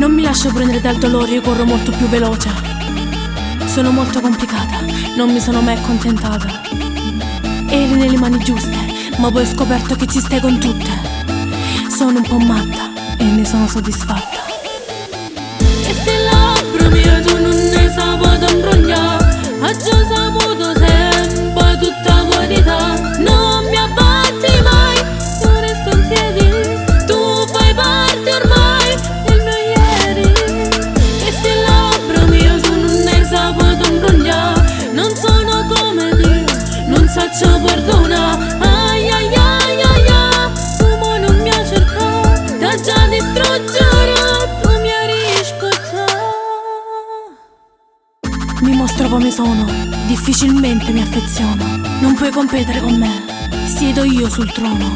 Non mi lascio prendere dal dolore, io corro molto più veloce. Sono molto complicata, non mi sono mai accontentata. Eri nelle mani giuste, ma poi ho scoperto che ci stai con tutte. Sono un po' matta e ne sono soddisfatta. E se labbra mia tu non ne saputo imbrogliare, ha già saputo sempre tutta verità. Non mi abbatti mai, io resto in piedi, tu fai parte ormai del mio ieri. E se labbra mia tu non ne saputo imbrogliare, non sono come Dio, non saccio perdona. Ai ai ai ai ai, tu mo non mi hai cercato, da già distruggerò, tu mi hai rispettato. Mi mostro come sono, difficilmente mi affeziono. Non puoi competere con me, siedo io sul trono.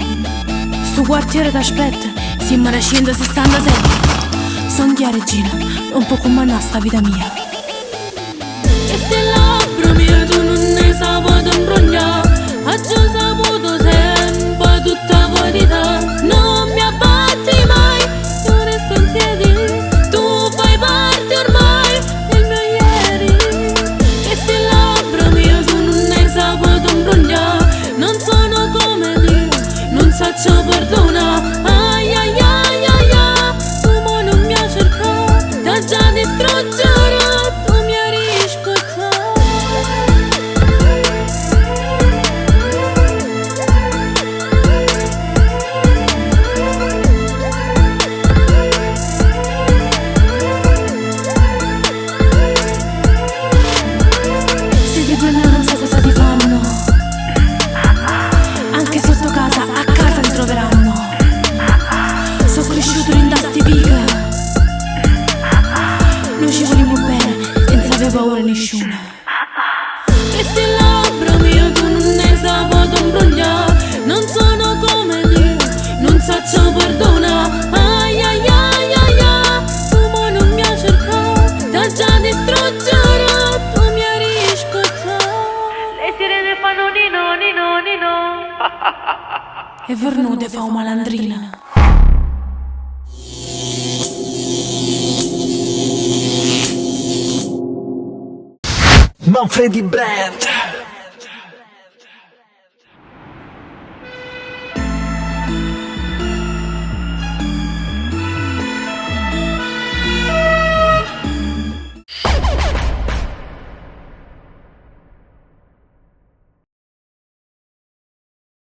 Sto quartiere t'aspetta, siamo a 167. Son chi regina, un po' comandare sta vita mia. E se labbra mia tu non ne saputo imbrogliare, ha già saputo sempre tutta verità. Non mi abbatti mai, io resto in piedi, tu fai parte ormai del mio ieri. E se labbra mia tu non ne saputo imbrogliare, non sono come Dio, non saccio perdona. Ai ai ai ai ai, tu mo non mi hai cercato, da già distruggerò, tu mi hai rispettato. Se ti prendono non sai cosa ti fanno, anche sotto casa, a casa ti troveranno. Sono cresciuto in dasti pica, noi ci vogliamo bene, senza avere paura nessuno. E se labbra mia tu non ne saputo imbrogliare, non sono come Dio, non saccio perdona. Ai ai ai ai ai, tu mo non mi hai cercato, da già distruggerò, tu mi hai rispettato. Le sirene fanno nino nino nino. E Vernute fa una malandrina. Manfredi Brand.